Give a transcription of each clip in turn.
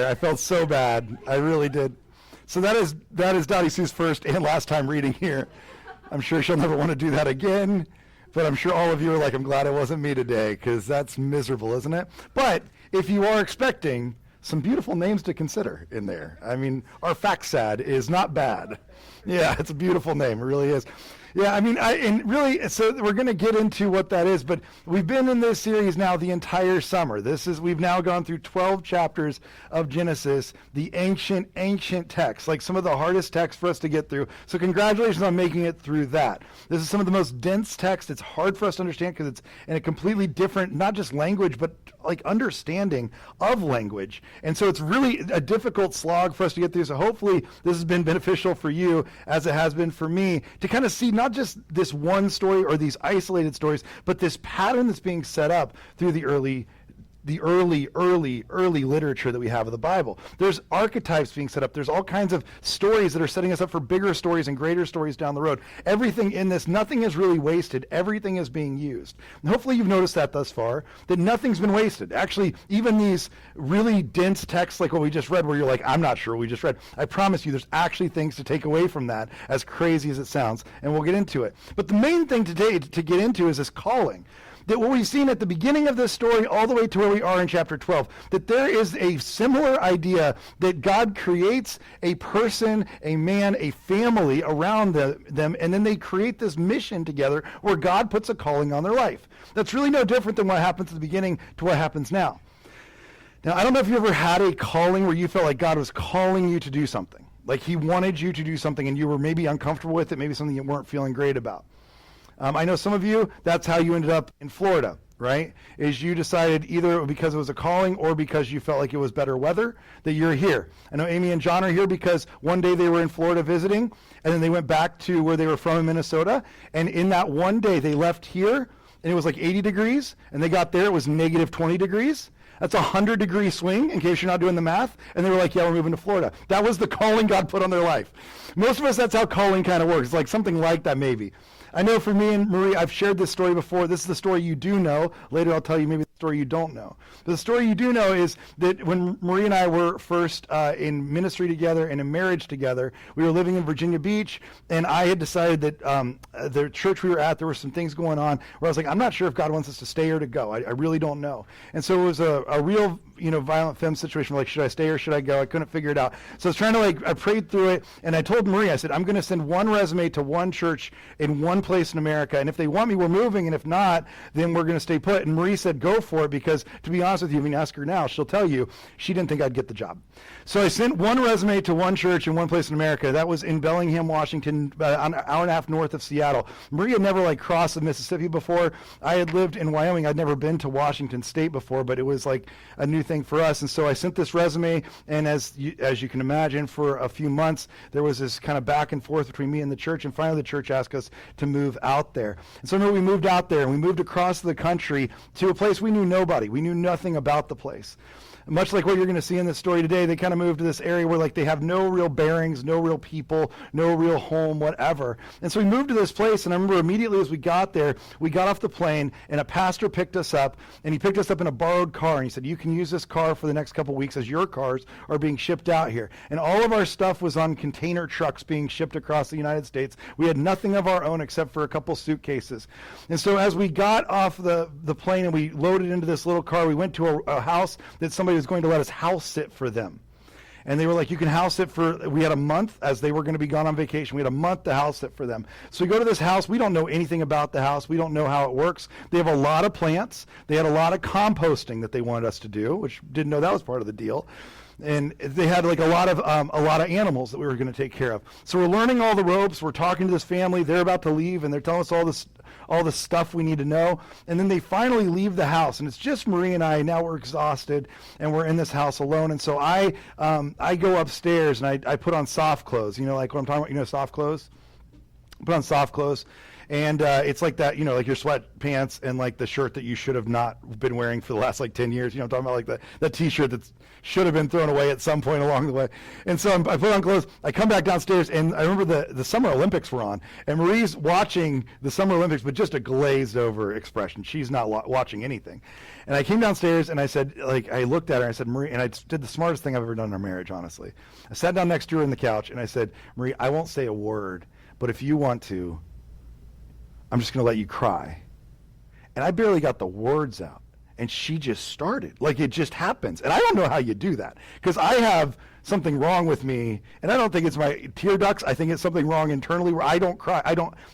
there. I felt so bad. I really did. So that is Dottie Sue's first and last time reading here. I'm sure she'll never want to do that again, but I'm sure all of you are like, I'm glad it wasn't me today, because that's miserable, isn't it? But if you are expecting some beautiful names to consider in there, I mean, Arphaxad is not bad. Yeah, it's a beautiful name. It really is. Yeah, I mean, so we're going to get into what that is, but we've been in this series now the entire summer. We've now gone through 12 chapters of Genesis, the ancient text, like some of the hardest texts for us to get through. So congratulations on making it through that. This is some of the most dense text. It's hard for us to understand because it's in a completely different, not just language, but like understanding of language. And so it's really a difficult slog for us to get through. So hopefully this has been beneficial for you, as it has been for me, to kind of see not just this one story or these isolated stories, but this pattern that's being set up through the early literature that we have of the Bible. There's archetypes being set up. There's all kinds of stories that are setting us up for bigger stories and greater stories down the road. Everything in this, nothing is really wasted. Everything is being used. And hopefully you've noticed that thus far, that nothing's been wasted. Actually, even these really dense texts like what we just read, where you're like, I'm not sure what we just read, I promise you there's actually things to take away from that, as crazy as it sounds, and we'll get into it. But the main thing today to get into is this calling. That what we've seen at the beginning of this story all the way to where we are in chapter 12, that there is a similar idea that God creates a person, a man, a family around them, and then they create this mission together where God puts a calling on their life. That's really no different than what happens at the beginning to what happens now. Now, I don't know if you ever had a calling where you felt like God was calling you to do something. Like he wanted you to do something and you were maybe uncomfortable with it, maybe something you weren't feeling great about. I know some of you, that's how you ended up in Florida, right? Is you decided either because it was a calling or because you felt like it was better weather that you're here. I know Amy and John are here because one day they were in Florida visiting, and then they went back to where they were from in Minnesota, and in that one day they left here, and it was like 80 degrees, and they got there, it was negative 20 degrees. That's a 100-degree swing, in case you're not doing the math. And they were like, yeah, we're moving to Florida. That was the calling God put on their life. Most of us, that's how calling kind of works. It's like something like that, maybe. I know for me and Marie, I've shared this story before. This is the story you do know. Later I'll tell you maybe the story you don't know. But the story you do know is that when Marie and I were first in ministry together and in marriage together, we were living in Virginia Beach, and I had decided that the church we were at, there were some things going on where I was like, I'm not sure if God wants us to stay or to go. I really don't know. And so it was a real violent femme situation. Like, should I stay or should I go? I couldn't figure it out. So I was trying to I prayed through it, and I told Marie, I said, I'm going to send one resume to one church in one place in America, and if they want me, we're moving, and if not, then we're going to stay put. And Marie said, go for it, because to be honest with you, if you ask her now, she'll tell you she didn't think I'd get the job. So I sent one resume to one church in one place in America. That was in Bellingham, Washington, an hour and a half north of Seattle. Marie had never crossed the Mississippi before. I had lived in Wyoming. I'd never been to Washington State before, but it was like a new thing for us. And so I sent this resume, and as you can imagine, for a few months, there was this kind of back and forth between me and the church, and finally the church asked us to move out there. And so I remember we moved out there, and we moved across the country to a place we knew nobody. We knew nothing about the place. Much like what you're going to see in this story today, they kind of moved to this area where they have no real bearings, no real people, no real home, whatever. And so we moved to this place, and I remember immediately as we got there, we got off the plane, and a pastor picked us up, and he picked us up in a borrowed car, and he said, you can use this car for the next couple weeks as your cars are being shipped out here. And all of our stuff was on container trucks being shipped across the United States. We had nothing of our own except for a couple suitcases. And so as we got off the plane and we loaded into this little car, we went to a house that somebody was going to let us house sit for them. And they were like, you can house sit we had a month, as they were going to be gone on vacation. We had a month to house sit for them. So we go to this house. We don't know anything about the house. We don't know how it works. They have a lot of plants. They had a lot of composting that they wanted us to do, which didn't know that was part of the deal. And they had a lot of animals that we were going to take care of. So we're learning all the ropes. We're talking to this family. They're about to leave, and they're telling us all the stuff we need to know. And then they finally leave the house, and it's just Marie and I. Now we're exhausted, and we're in this house alone. And so I go upstairs, and I put on soft clothes. Like what I'm talking about, soft clothes? Put on soft clothes. And it's like that, like your sweatpants and like the shirt that you should have not been wearing for the last like 10 years. I'm talking about like that T-shirt that should have been thrown away at some point along the way. And so I put on clothes. I come back downstairs, and I remember the Summer Olympics were on, and Marie's watching the Summer Olympics with just a glazed over expression. She's not watching anything. And I came downstairs, and I said, I looked at her, and I said, Marie, and I did the smartest thing I've ever done in our marriage, honestly. I sat down next to her on the couch, and I said, Marie, I won't say a word, but if you want to, I'm just going to let you cry. And I barely got the words out. And she just started. Like, it just happens. And I don't know how you do that. Because I have something wrong with me. And I don't think it's my tear ducts. I think it's something wrong internally where I don't cry.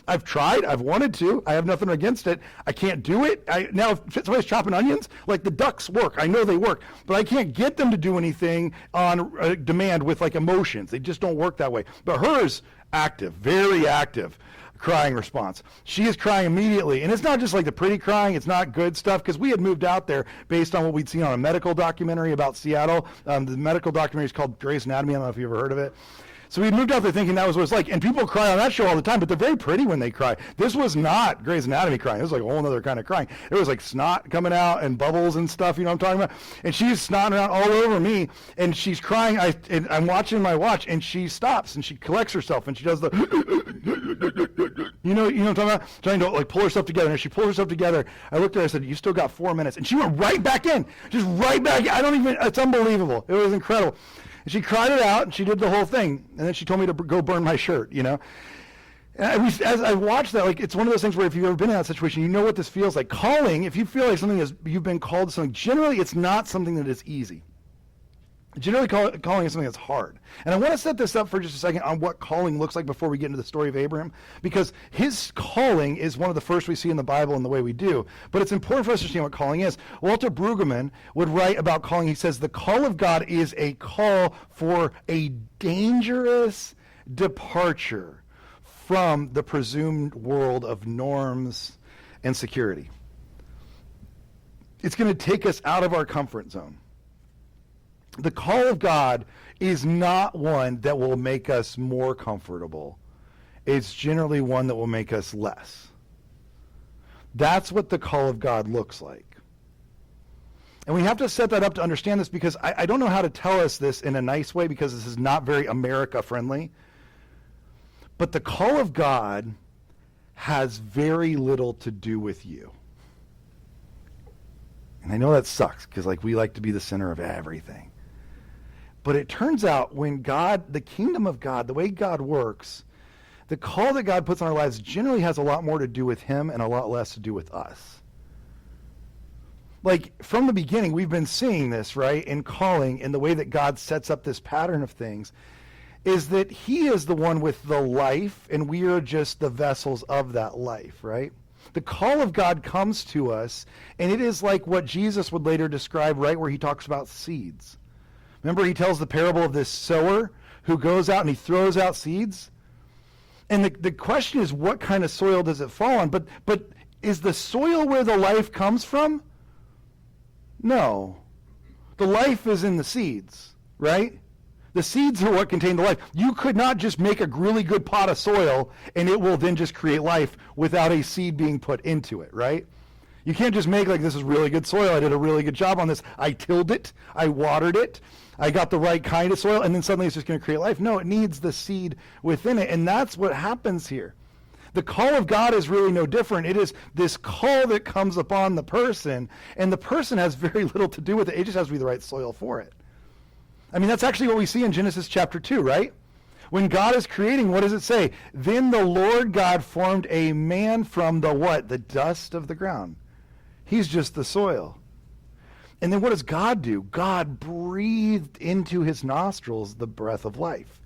I've tried. I've wanted to. I have nothing against it. I can't do it. Now, if somebody's chopping onions, like the ducts work. I know they work. But I can't get them to do anything on demand with, like, emotions. They just don't work that way. But hers, active, very active. Crying response. She is crying immediately. And it's not just like the pretty crying. It's not good stuff, because we had moved out there based on what we'd seen on a medical documentary about Seattle. The medical documentary is called Grey's Anatomy. I don't know if you ever heard of it. So we moved out there thinking that was what it's like. And people cry on that show all the time, but they're very pretty when they cry. This was not Grey's Anatomy crying. It was like a whole other kind of crying. It was like snot coming out and bubbles and stuff, you know what I'm talking about? And she's snotting out all over me, and she's crying. I'm watching my watch, and she stops, and she collects herself, and she does the, you know what I'm talking about? Trying to like pull herself together. And as she pulls herself together, I looked at her, I said, you still got 4 minutes. And she went right back in, just right back in. It's unbelievable. It was incredible. And she cried it out, and she did the whole thing. And then she told me to go burn my shirt, And as I watched that, like, it's one of those things where if you've ever been in that situation, you know what this feels like. Calling, if you feel like you've been called to something, generally it's not something that is easy. Generally, calling is something that's hard. And I want to set this up for just a second on what calling looks like before we get into the story of Abraham, because his calling is one of the first we see in the Bible in the way we do. But it's important for us to understand what calling is. Walter Brueggemann would write about calling. He says, the call of God is a call for a dangerous departure from the presumed world of norms and security. It's going to take us out of our comfort zone. The call of God is not one that will make us more comfortable. It's generally one that will make us less. That's what the call of God looks like. And we have to set that up to understand this, because I don't know how to tell us this in a nice way, because this is not very America-friendly. But the call of God has very little to do with you. And I know that sucks, because we like to be the center of everything. But it turns out when God, the kingdom of God, the way God works, the call that God puts on our lives generally has a lot more to do with him and a lot less to do with us. From the beginning, we've been seeing this, right, in calling, and the way that God sets up this pattern of things, is that he is the one with the life, and we are just the vessels of that life, right? The call of God comes to us, and it is like what Jesus would later describe, right, where he talks about seeds. Remember, he tells the parable of this sower who goes out and he throws out seeds? And the question is, what kind of soil does it fall on? But is the soil where the life comes from? No. The life is in the seeds, right? The seeds are what contain the life. You could not just make a really good pot of soil and it will then just create life without a seed being put into it, right? You can't just make this is really good soil. I did a really good job on this. I tilled it. I watered it. I got the right kind of soil, and then suddenly it's just going to create life. No, it needs the seed within it, and that's what happens here. The call of God is really no different. It is this call that comes upon the person, and the person has very little to do with it. It just has to be the right soil for it. I mean, that's actually what we see in Genesis chapter 2, right? When God is creating, what does it say? Then the Lord God formed a man from the what? The dust of the ground. He's just the soil. And then what does God do? God breathed into his nostrils the breath of life.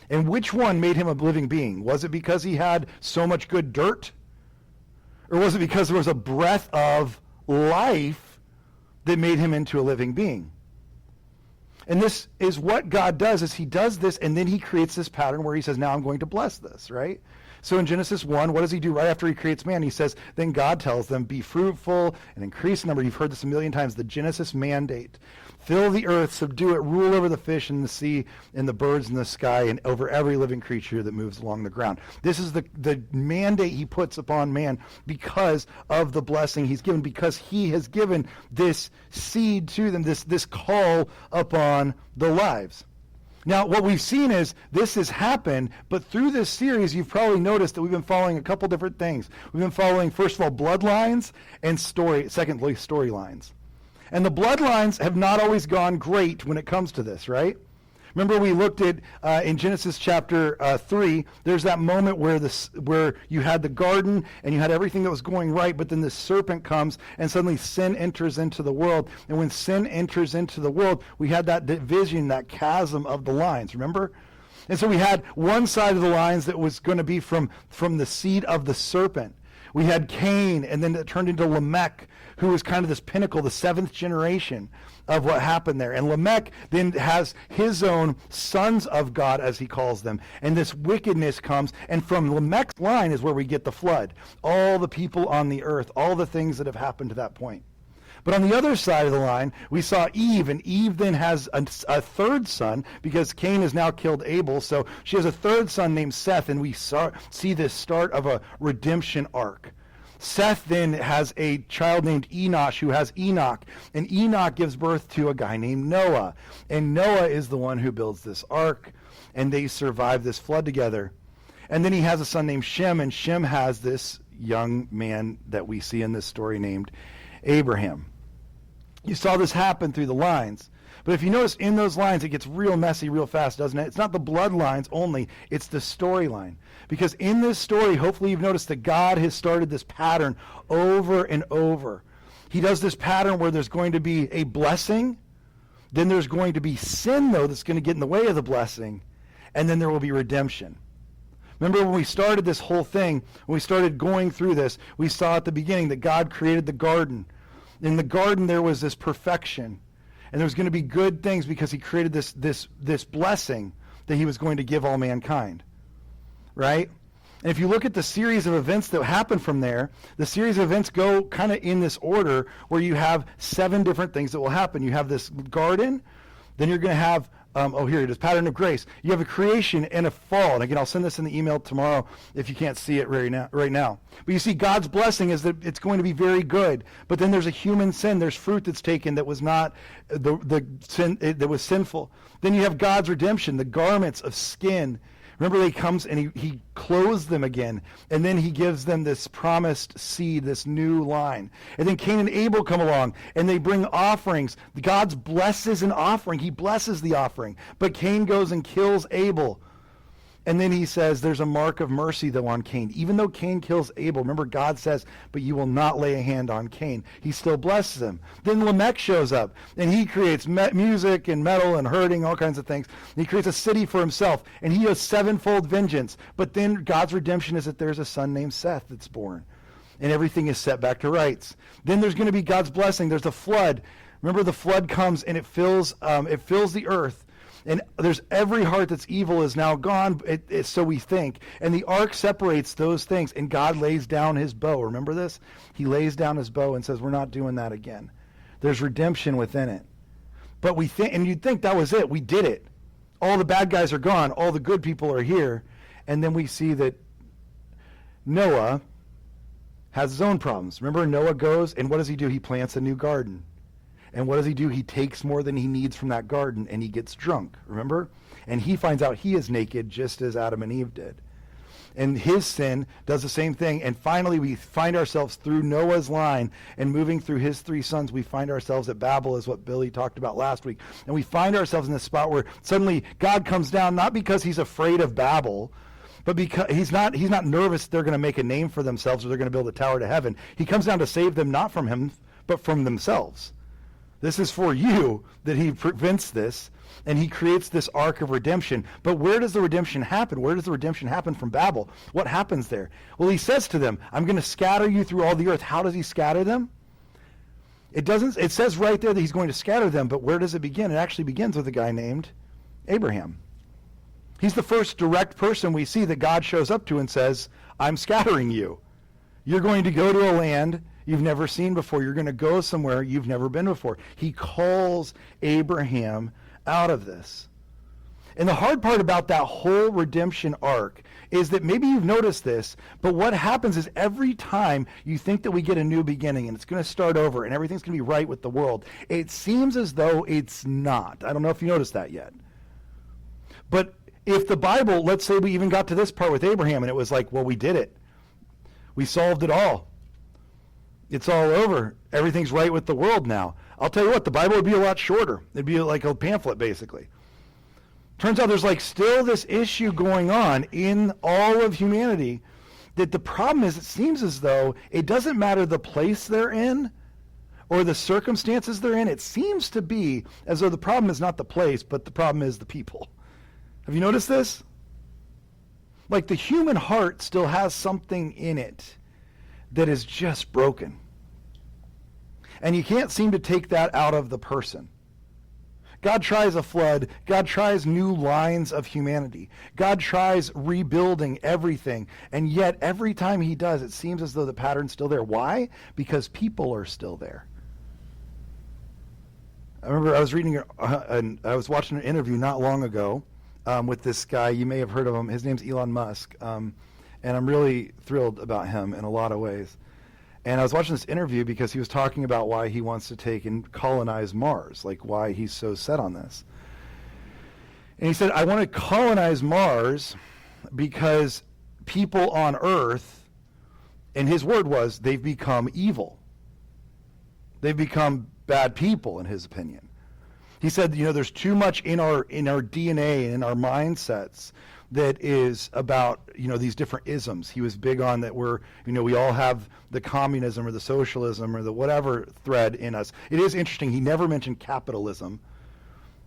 And which one made him a living being? Was it because he had so much good dirt? Or was it because there was a breath of life that made him into a living being? And this is what God does, is he does this, and then he creates this pattern where he says, now I'm going to bless this, right? So in Genesis 1, what does he do right after he creates man? He says, then God tells them, be fruitful and increase in number. You've heard this a million times, the Genesis mandate. Fill the earth, subdue it, rule over the fish in the sea and the birds in the sky and over every living creature that moves along the ground. This is the mandate he puts upon man because of the blessing he's given, because he has given this seed to them, this call upon their lives. Now, what we've seen is this has happened, but through this series, you've probably noticed that we've been following a couple different things. We've been following, first of all, bloodlines, and secondly, storylines. And the bloodlines have not always gone great when it comes to this, right? Remember we looked at, in Genesis chapter 3, there's that moment where you had the garden and you had everything that was going right, but then the serpent comes and suddenly sin enters into the world. And when sin enters into the world, we had that division, that chasm of the lines, remember? And so we had one side of the lines that was going to be from the seed of the serpent. We had Cain, and then it turned into Lamech, who was kind of this pinnacle, the seventh generation of what happened there. And Lamech then has his own sons of God, as he calls them. And this wickedness comes, and from Lamech's line is where we get the flood. All the people on the earth, all the things that have happened to that point. But on the other side of the line, we saw Eve, and Eve then has a third son, because Cain has now killed Abel, so she has a third son named Seth, and we see this start of a redemption arc. Seth then has a child named Enosh who has Enoch, and Enoch gives birth to a guy named Noah, and Noah is the one who builds this ark, and they survive this flood together. And then he has a son named Shem, and Shem has this young man that we see in this story named Abraham. You saw this happen through the lines. But if you notice in those lines, it gets real messy real fast, doesn't it? It's not the bloodlines only, it's the storyline. Because in this story, hopefully you've noticed that God has started this pattern over and over. He does this pattern where there's going to be a blessing, then there's going to be sin, though, that's going to get in the way of the blessing, and then there will be redemption. Remember when we started this whole thing, when we started going through this, we saw at the beginning that God created the garden. In the garden there was this perfection. And there was going to be good things because he created this blessing that he was going to give all mankind. Right? And if you look at the series of events that happen from there, the series of events go kind of in this order where you have 7 different things that will happen. You have this garden, then you're going to have, here it is, pattern of grace. You have a creation and a fall. And again, I'll send this in the email tomorrow if you can't see it right now. But you see, God's blessing is that it's going to be very good. But then there's a human sin. There's fruit that's taken that was not the sin that was sinful. Then you have God's redemption, the garments of skin. Remember, he comes and he clothes them again, and then he gives them this promised seed, this new line. And then Cain and Abel come along, and they bring offerings. God blesses an offering. He blesses the offering. But Cain goes and kills Abel. And then he says there's a mark of mercy, though, on Cain. Even though Cain kills Abel, remember God says, but you will not lay a hand on Cain. He still blesses him. Then Lamech shows up, and he creates music and metal and hurting, all kinds of things. And he creates a city for himself, and he has 7-fold vengeance. But then God's redemption is that there's a son named Seth that's born, and everything is set back to rights. Then there's going to be God's blessing. There's the flood. Remember, the flood comes, and it fills the earth. And there's every heart that's evil is now gone, so we think. And the ark separates those things, and God lays down his bow. Remember this? He lays down his bow and says, we're not doing that again. There's redemption within it. But we think, and you'd think that was it. We did it. All the bad guys are gone. All the good people are here. And then we see that Noah has his own problems. Remember, Noah goes, and what does he do? He plants a new garden. And what does he do? He takes more than he needs from that garden, and he gets drunk, remember? And he finds out he is naked just as Adam and Eve did. And his sin does the same thing. And finally, we find ourselves through Noah's line and moving through his 3 sons, we find ourselves at Babel, is what Billy talked about last week. And we find ourselves in this spot where suddenly God comes down, not because he's afraid of Babel, but because he's not nervous they're going to make a name for themselves or they're going to build a tower to heaven. He comes down to save them, not from him, but from themselves. This is for you that he prevents this, and he creates this ark of redemption. But where does the redemption happen? Where does the redemption happen from Babel? What happens there? Well, he says to them, I'm going to scatter you through all the earth. How does he scatter them? It says right there that he's going to scatter them, but where does it begin? It actually begins with a guy named Abraham. He's the first direct person we see that God shows up to and says, I'm scattering you. You're going to go to a land you've never seen before. You're going to go somewhere you've never been before. He calls Abraham out of this. And the hard part about that whole redemption arc is that maybe you've noticed this, but what happens is every time you think that we get a new beginning and it's going to start over and everything's going to be right with the world, it seems as though it's not. I don't know if you noticed that yet. But if the Bible, let's say we even got to this part with Abraham and it was like, well, we did it. We solved it all. It's all over. Everything's right with the world now. I'll tell you what, the Bible would be a lot shorter. It'd be like a pamphlet, basically. Turns out there's like still this issue going on in all of humanity that the problem is it seems as though it doesn't matter the place they're in or the circumstances they're in. It seems to be as though the problem is not the place, but the problem is the people. Have you noticed this? Like the human heart still has something in it that is just broken. And you can't seem to take that out of the person. God tries a flood. God tries new lines of humanity. God tries rebuilding everything. And yet every time he does, it seems as though the pattern's still there. Why? Because people are still there. I remember I was watching an interview not long ago with this guy. You may have heard of him. His name's Elon Musk. And I'm really thrilled about him in a lot of ways. And I was watching this interview because he was talking about why he wants to take and colonize Mars, like why he's so set on this. And he said, I want to colonize Mars because people on Earth, and his word was, they've become evil. They've become bad people, in his opinion. He said, there's too much in our DNA and in our mindsets that is about, these different isms. He was big on that we all have the communism or the socialism or the whatever thread in us. It is interesting. He never mentioned capitalism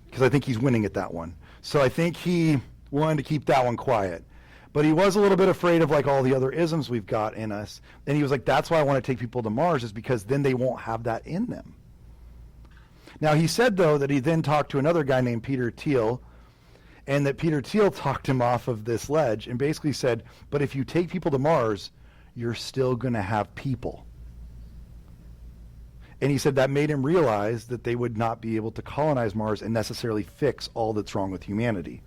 because I think he's winning at that one. So I think he wanted to keep that one quiet. But he was a little bit afraid of like all the other isms we've got in us. And he was like, that's why I want to take people to Mars, is because then they won't have that in them. Now he said, though, that he then talked to another guy named Peter Thiel, and that Peter Thiel talked him off of this ledge and basically said, but if you take people to Mars, you're still going to have people. And he said that made him realize that they would not be able to colonize Mars and necessarily fix all that's wrong with humanity,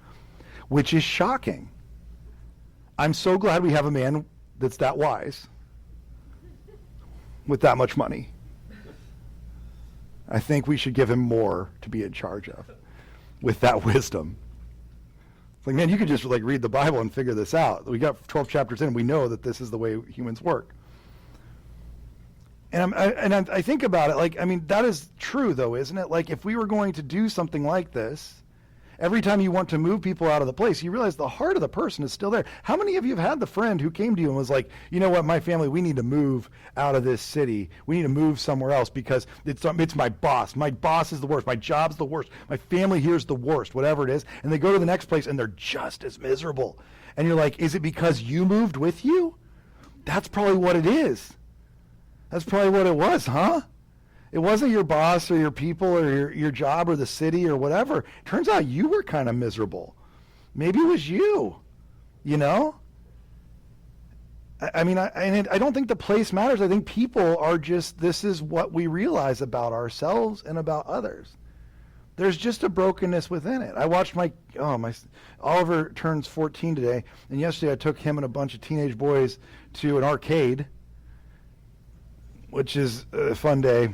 which is shocking. I'm so glad we have a man that's that wise with that much money. I think we should give him more to be in charge of with that wisdom. It's like, man, you could just like read the Bible and figure this out. We got 12 chapters in. We know that this is the way humans work. And I think about it, that is true, though, isn't it? Like, if we were going to do something like this, every time you want to move people out of the place, you realize the heart of the person is still there. How many of you have had the friend who came to you and was like, you know what, my family, we need to move out of this city. We need to move somewhere else because it's my boss. My boss is the worst. My job's the worst. My family here's the worst, whatever it is. And they go to the next place and they're just as miserable. And you're like, is it because you moved with you? That's probably what it is. That's probably what it was, huh? It wasn't your boss or your people or your job or the city or whatever. Turns out you were kind of miserable. Maybe it was you, I don't think the place matters. I think people are just, this is what we realize about ourselves and about others. There's just a brokenness within it. I watched my Oliver turns 14 today, and yesterday I took him and a bunch of teenage boys to an arcade, which is a fun day.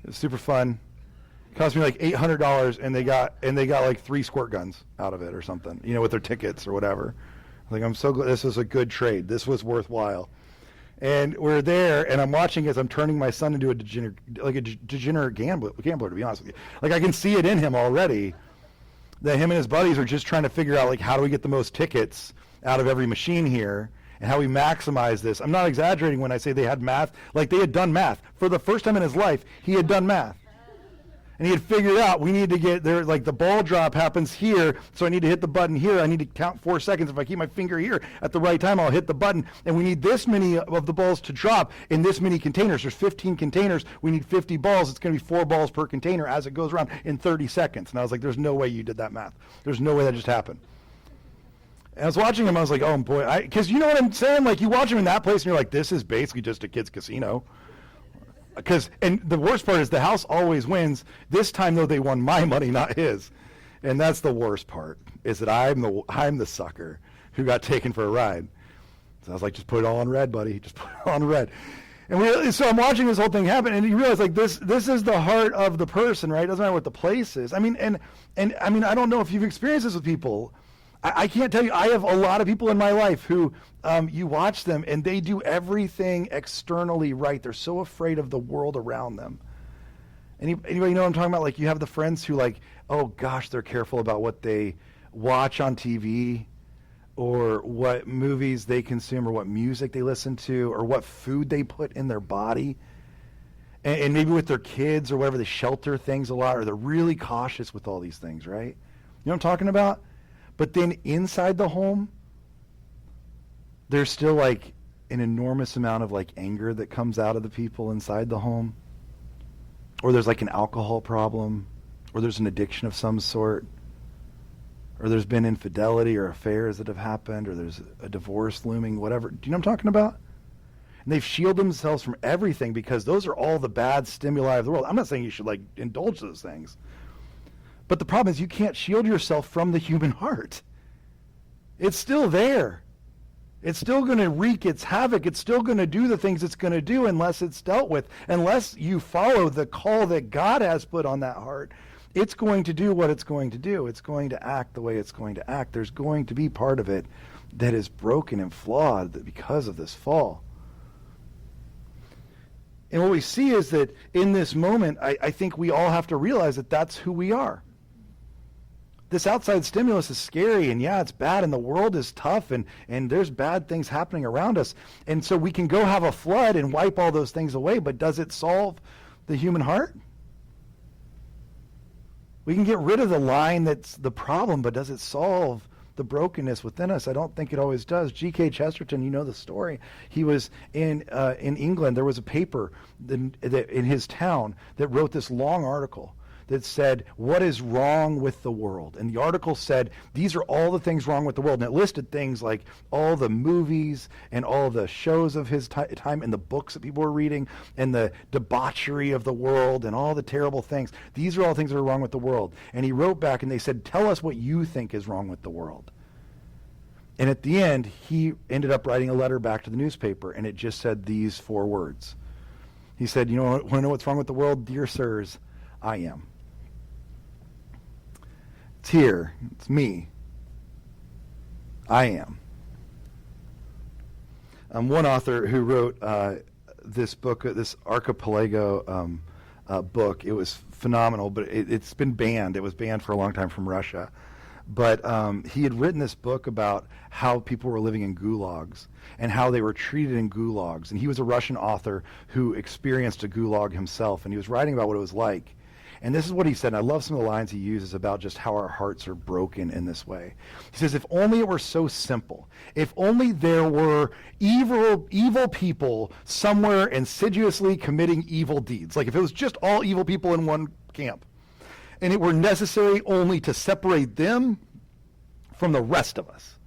It was super fun. It cost me like $800, and they got like 3 squirt guns out of it or something, with their tickets or whatever. Like, I'm so glad. This was a good trade. This was worthwhile. And we're there, and I'm watching as I'm turning my son into a degenerate gambler, to be honest with you. Like, I can see it in him already that him and his buddies are just trying to figure out, like, how do we get the most tickets out of every machine here and how we maximize this. I'm not exaggerating when I say they had math. Like, they had done math. For the first time in his life, he had done math. And he had figured out we need to get there, like the ball drop happens here, so I need to hit the button here. I need to count 4 seconds. If I keep my finger here at the right time, I'll hit the button. And we need this many of the balls to drop in this many containers. There's 15 containers. We need 50 balls. It's going to be 4 balls per container as it goes around in 30 seconds. And I was like, there's no way you did that math. There's no way that just happened. And I was watching him, I was like, oh boy, because you know what I'm saying? Like, you watch him in that place and you're like, this is basically just a kid's casino. And the worst part is the house always wins. This time, though, they won my money, not his. And that's the worst part, is that I'm the sucker who got taken for a ride. So I was like, just put it all on red, buddy. Just put it all on red. And so I'm watching this whole thing happen, and you realize, like, this is the heart of the person, right? It doesn't matter what the place is. I mean, and I mean, I don't know if you've experienced this with people. I can't tell you. I have a lot of people in my life who you watch them and they do everything externally right. They're so afraid of the world around them. Anybody know what I'm talking about? Like, you have the friends who, like, oh gosh, they're careful about what they watch on TV or what movies they consume or what music they listen to or what food they put in their body. And maybe with their kids or whatever, they shelter things a lot, or they're really cautious with all these things, right? You know what I'm talking about? But then inside the home, there's still like an enormous amount of like anger that comes out of the people inside the home. Or there's like an alcohol problem, or there's an addiction of some sort, or there's been infidelity or affairs that have happened, or there's a divorce looming, whatever. Do you know what I'm talking about? And they've shielded themselves from everything because those are all the bad stimuli of the world. I'm not saying you should like indulge those things. But the problem is you can't shield yourself from the human heart. It's still there. It's still going to wreak its havoc. It's still going to do the things it's going to do unless it's dealt with. Unless you follow the call that God has put on that heart, it's going to do what it's going to do. It's going to act the way it's going to act. There's going to be part of it that is broken and flawed because of this fall. And what we see is that in this moment, I think we all have to realize that that's who we are. This outside stimulus is scary, and yeah, it's bad, and the world is tough, and there's bad things happening around us. And so we can go have a flood and wipe all those things away, but does it solve the human heart? We can get rid of the line that's the problem, but does it solve the brokenness within us? I don't think it always does. G.K. Chesterton, you know the story. He was in England. There was a paper that in his town that wrote this long article that said, what is wrong with the world? And the article said, these are all the things wrong with the world. And it listed things like all the movies and all the shows of his time and the books that people were reading and the debauchery of the world and all the terrible things. These are all things that are wrong with the world. And he wrote back and they said, tell us what you think is wrong with the world. And at the end, he ended up writing a letter back to the newspaper, and it just said these 4 words. He said, you know, want to know what's wrong with the world? Dear sirs, I am. It's here. It's me. I am. One author who wrote this book, this Archipelago book, it was phenomenal, but it's been banned. It was banned for a long time from Russia. But he had written this book about how people were living in gulags and how they were treated in gulags. And he was a Russian author who experienced a gulag himself, and he was writing about what it was like. And this is what he said, and I love some of the lines he uses about just how our hearts are broken in this way. He says, if only it were so simple, if only there were evil people somewhere insidiously committing evil deeds, like if it was just all evil people in one camp, and it were necessary only to separate them from the rest of us,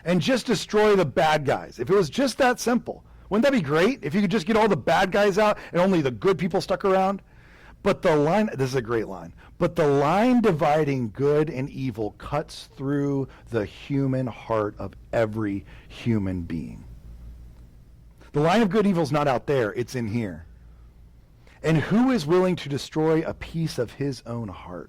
and just destroy the bad guys. If it was just that simple, wouldn't that be great? If you could just get all the bad guys out and only the good people stuck around? But the line, this is a great line, but the line dividing good and evil cuts through the human heart of every human being. The line of good and evil is not out there, it's in here. And who is willing to destroy a piece of his own heart?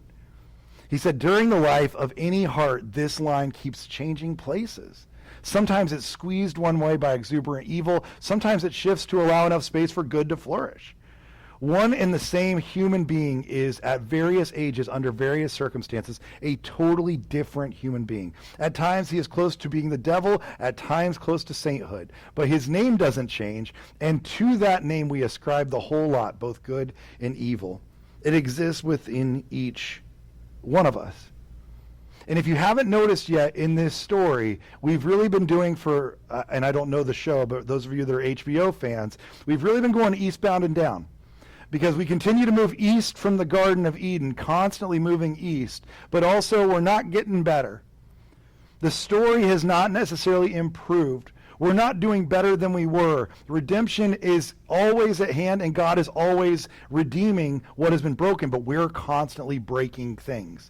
He said, during the life of any heart, this line keeps changing places. Sometimes it's squeezed one way by exuberant evil. Sometimes it shifts to allow enough space for good to flourish. One and the same human being is, at various ages, under various circumstances, a totally different human being. At times he is close to being the devil, at times close to sainthood. But his name doesn't change, and to that name we ascribe the whole lot, both good and evil. It exists within each one of us. And if you haven't noticed yet in this story, we've really been doing for, and I don't know the show, but those of you that are HBO fans, we've really been going eastbound and down. Because we continue to move east from the Garden of Eden, constantly moving east, but also we're not getting better. The story has not necessarily improved. We're not doing better than we were. Redemption is always at hand, and God is always redeeming what has been broken, but we're constantly breaking things.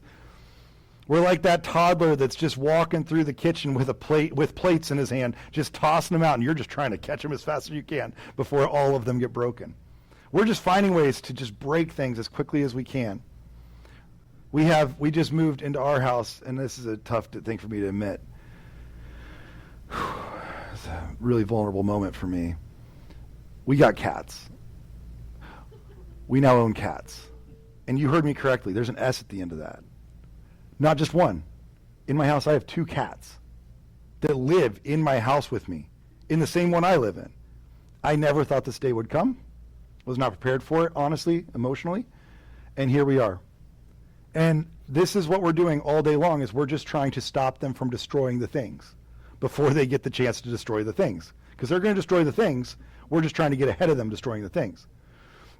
We're like that toddler that's just walking through the kitchen with plates in his hand, just tossing them out, and you're just trying to catch them as fast as you can before all of them get broken. We're just finding ways to just break things as quickly as we can. We just moved into our house, and this is a tough thing for me to admit. It's a really vulnerable moment for me. We got cats. We now own cats. And you heard me correctly. There's an S at the end of that. Not just one. In my house, I have 2 cats that live in my house with me, in the same one I live in. I never thought this day would come. Was not prepared for it, honestly, emotionally. And here we are. And this is what we're doing all day long, is we're just trying to stop them from destroying the things before they get the chance to destroy the things. Because they're going to destroy the things. We're just trying to get ahead of them destroying the things.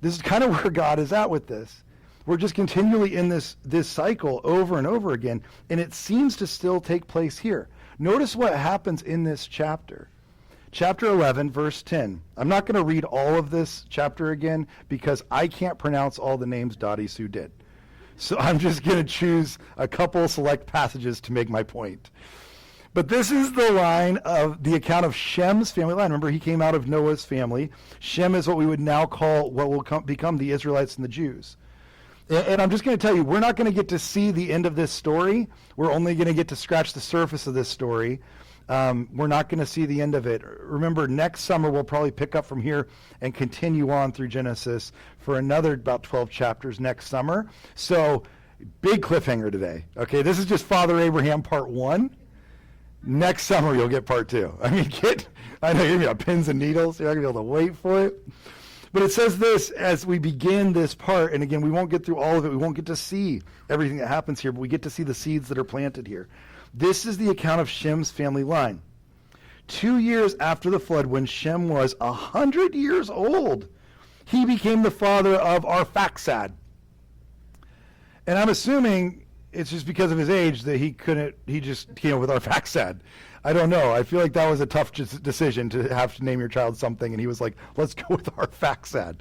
This is kind of where God is at with this. We're just continually in this cycle over and over again, and it seems to still take place here. Notice what happens in this chapter. Chapter 11, verse 10. I'm not going to read all of this chapter again because I can't pronounce all the names Dottie Sue did. So I'm just going to choose a couple select passages to make my point. But this is the line of the account of Shem's family line. Remember, he came out of Noah's family. Shem is what we would now call what will become the Israelites and the Jews. And I'm just going to tell you, we're not going to get to see the end of this story. We're only going to get to scratch the surface of this story. We're not going to see the end of it. Remember, next summer we'll probably pick up from here and continue on through Genesis for another about 12 chapters next summer. So, big cliffhanger today. Okay, this is just Father Abraham part 1. Next summer you'll get part 2. I mean, I know you're going to be on pins and needles. You're not going to be able to wait for it. But it says this as we begin this part, and again, we won't get through all of it. We won't get to see everything that happens here, but we get to see the seeds that are planted here. This is the account of Shem's family line. 2 years after the flood, when Shem was 100 years old, he became the father of Arphaxad. And I'm assuming it's just because of his age that he just came up with Arphaxad. I don't know. I feel like that was a tough decision to have to name your child something, and he was like, let's go with Arphaxad.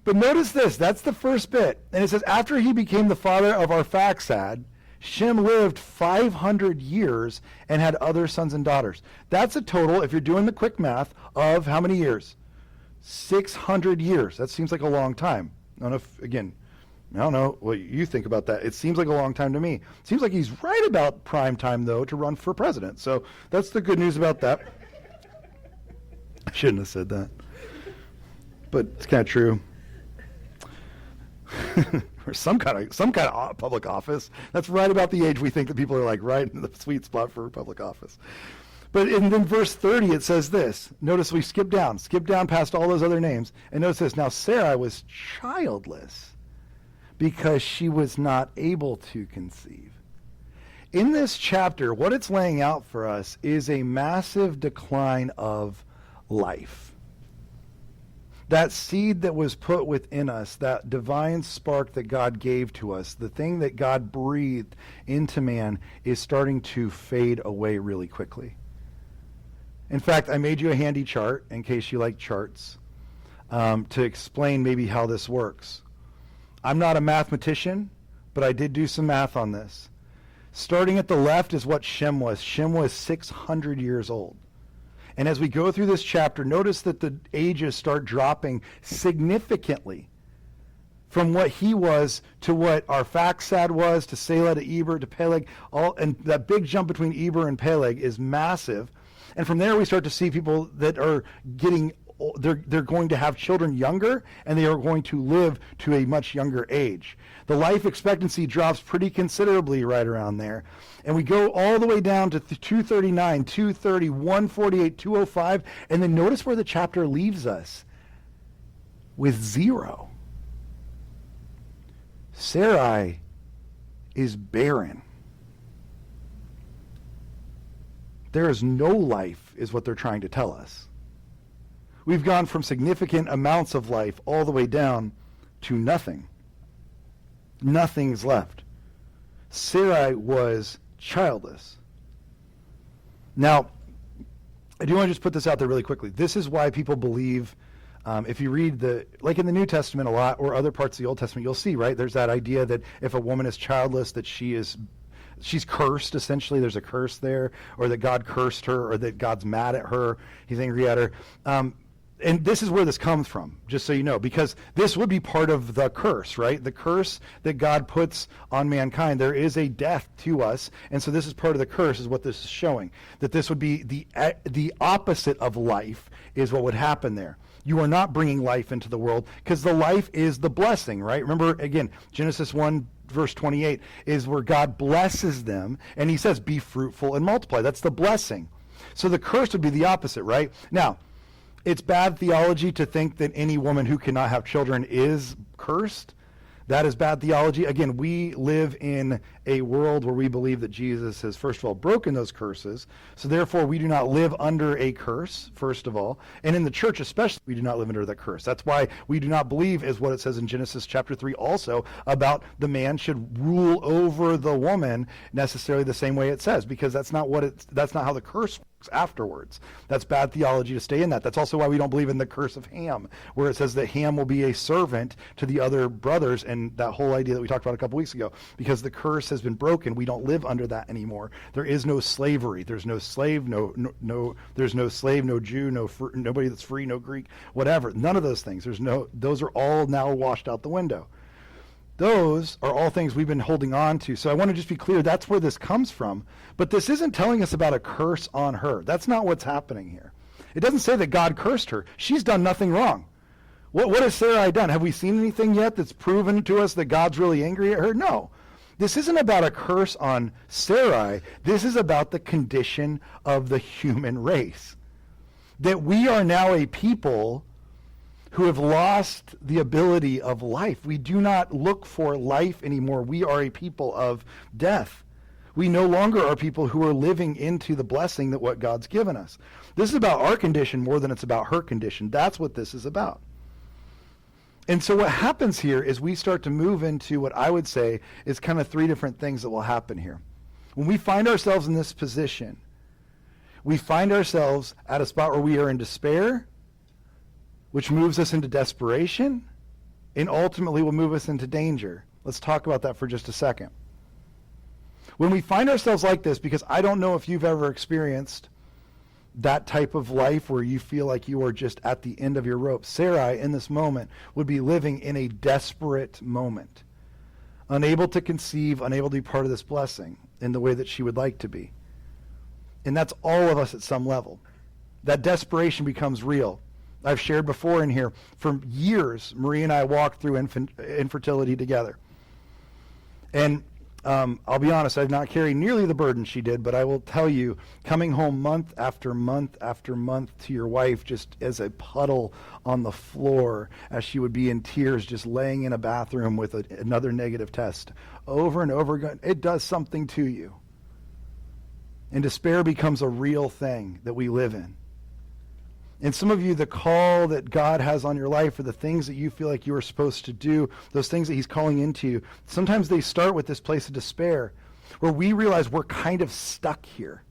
But notice this. That's the first bit. And it says, after he became the father of Arphaxad, Shem lived 500 years and had other sons and daughters. That's a total, if you're doing the quick math, of how many years? 600 years. That seems like a long time. I don't know if, again, I don't know what you think about that. It seems like a long time to me. It seems like he's right about prime time, though, to run for president. So that's the good news about that. I shouldn't have said that. But it's kind of true. Or some kind of public office. That's right about the age we think that people are like right in the sweet spot for public office. But in verse 30 it says this. Notice we skip down past all those other names. And notice this. Now Sarah was childless because she was not able to conceive. In this chapter, what it's laying out for us is a massive decline of life. That seed that was put within us, that divine spark that God gave to us, the thing that God breathed into man, is starting to fade away really quickly. In fact, I made you a handy chart, in case you like charts, to explain maybe how this works. I'm not a mathematician, but I did do some math on this. Starting at the left is what Shem was. Shem was 600 years old. And as we go through this chapter, notice that the ages start dropping significantly from what he was to what Arphaxad was, to Selah, to Eber, to Peleg. And that big jump between Eber and Peleg is massive. And from there we start to see people that are they're going to have children younger, and they are going to live to a much younger age. The life expectancy drops pretty considerably right around there. And we go all the way down to 239, 230, 148, 205, and then notice where the chapter leaves us. With 0. Sarai is barren. There is no life, is what they're trying to tell us. We've gone from significant amounts of life all the way down to nothing. Nothing's left. Sarai was childless. Now, I do want to just put this out there really quickly. This is why people believe, if you read like in the New Testament a lot, or other parts of the Old Testament, you'll see, right? There's that idea that if a woman is childless, that she's cursed, essentially. There's a curse there, or that God cursed her, or that God's mad at her, he's angry at her. And this is where this comes from, just so you know, because this would be part of the curse, right? The curse that God puts on mankind. There is a death to us, and so this is part of the curse, is what this is showing. That this would be the opposite of life is what would happen there. You are not bringing life into the world, because the life is the blessing, right? Remember, again, Genesis 1, verse 28 is where God blesses them, and he says, be fruitful and multiply. That's the blessing. So the curse would be the opposite, right? Now, it's bad theology to think that any woman who cannot have children is cursed. That is bad theology. Again, we live in a world where we believe that Jesus has, first of all, broken those curses. So therefore, we do not live under a curse, first of all. And in the church especially, we do not live under that curse. That's why we do not believe, is what it says in Genesis chapter 3 also, about the man should rule over the woman necessarily the same way it says, because that's not how the curse works afterwards. That's bad theology to stay in that. That's also why we don't believe in the curse of Ham, where it says that Ham will be a servant to the other brothers, and that whole idea that we talked about a couple weeks ago, because the curse has been broken. We don't live under that anymore. There is no slavery. There's no slave, there's no slave, no Jew, nobody that's free, no Greek, whatever. None of those things. Those are all now washed out the window. Those are all things we've been holding on to. So I want to just be clear, that's where this comes from. But this isn't telling us about a curse on her. That's not what's happening here. It doesn't say that God cursed her. She's done nothing wrong. What has Sarai done? Have we seen anything yet that's proven to us that God's really angry at her? No. This isn't about a curse on Sarai. This is about the condition of the human race. That we are now a people who have lost the ability of life. We do not look for life anymore. We are a people of death. We no longer are people who are living into the blessing that what God's given us. This is about our condition more than it's about her condition. That's what this is about. And so what happens here is we start to move into what I would say is kind of three different things that will happen here. When we find ourselves in this position, we find ourselves at a spot where we are in despair, which moves us into desperation, and ultimately will move us into danger. Let's talk about that for just a second. When we find ourselves like this, because I don't know if you've ever experienced that type of life where you feel like you are just at the end of your rope. Sarai, in this moment, would be living in a desperate moment, unable to conceive, unable to be part of this blessing in the way that she would like to be. And that's all of us at some level. That desperation becomes real. I've shared before in here, for years, Marie and I walked through infertility together. And I'll be honest, I've not carried nearly the burden she did, but I will tell you, coming home month after month after month to your wife just as a puddle on the floor, as she would be in tears just laying in a bathroom with another negative test, over and over again, it does something to you. And despair becomes a real thing that we live in. And some of you, the call that God has on your life, or the things that you feel like you are supposed to do, those things that he's calling into you, sometimes they start with this place of despair, where we realize we're kind of stuck here.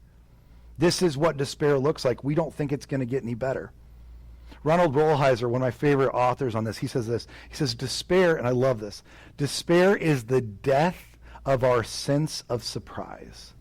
This is what despair looks like. We don't think it's going to get any better. Ronald Rolheiser, one of my favorite authors on this, he says this. He says, despair, and I love this, despair is the death of our sense of surprise.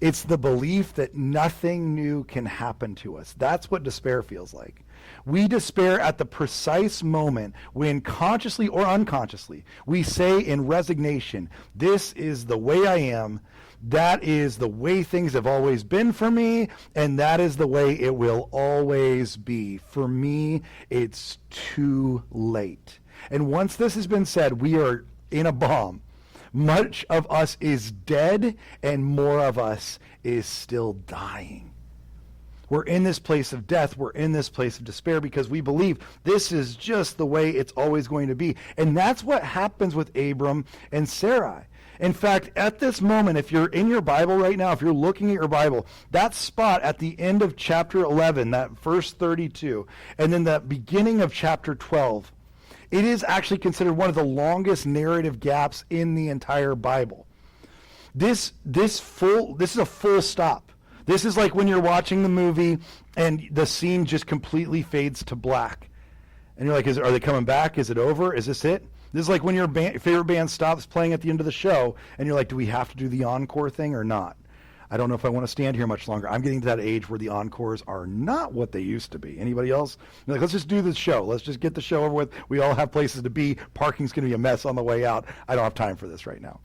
It's the belief that nothing new can happen to us. That's what despair feels like. We despair at the precise moment when, consciously or unconsciously, we say in resignation, this is the way I am, that is the way things have always been for me, and that is the way it will always be. For me, it's too late. And once this has been said, we are in a bomb. Much of us is dead, and more of us is still dying. We're in this place of death. We're in this place of despair because we believe this is just the way it's always going to be. And that's what happens with Abram and Sarai. In fact, at this moment, if you're in your Bible right now, if you're looking at your Bible, that spot at the end of chapter 11, that verse 32, and then the beginning of chapter 12, it is actually considered one of the longest narrative gaps in the entire Bible. This is a full stop. This is like when you're watching the movie and the scene just completely fades to black. And you're like, are they coming back? Is it over? Is this it? This is like when your favorite band stops playing at the end of the show and you're like, do we have to do the encore thing or not? I don't know if I want to stand here much longer. I'm getting to that age where the encores are not what they used to be. Anybody else? You're like, let's just do this show. Let's just get the show over with. We all have places to be. Parking's going to be a mess on the way out. I don't have time for this right now.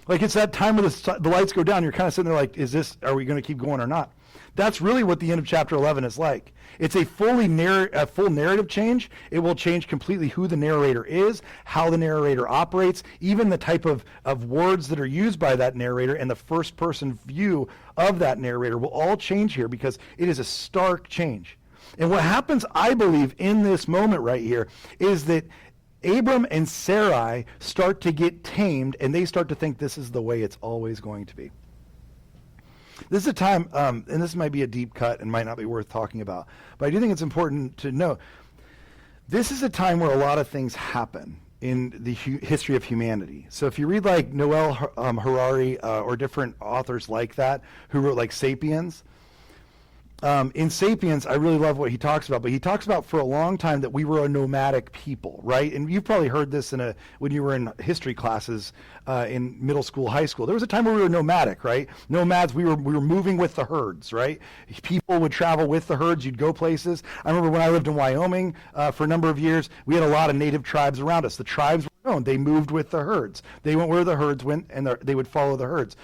Like, it's that time where the lights go down. You're kind of sitting there like, are we going to keep going or not? That's really what the end of chapter 11 is like. It's a full narrative change. It will change completely who the narrator is, how the narrator operates, even the type of words that are used by that narrator, and the first person view of that narrator will all change here because it is a stark change. And what happens, I believe, in this moment right here is that Abram and Sarai start to get tamed, and they start to think this is the way it's always going to be. This is a time, and this might be a deep cut and might not be worth talking about, but I do think it's important to know. This is a time where a lot of things happen in the history of humanity. So if you read like Noel Harari or different authors like that who wrote like *Sapiens*, in *Sapiens*, I really love what he talks about, but he talks about for a long time that we were a nomadic people, right? And you've probably heard this when you were in history classes in middle school, high school. There was a time where we were nomadic, right? Nomads, we were moving with the herds, right? People would travel with the herds. You'd go places. I remember when I lived in Wyoming for a number of years, we had a lot of native tribes around us. The tribes were known. They moved with the herds. They went where the herds went, and they would follow the herds.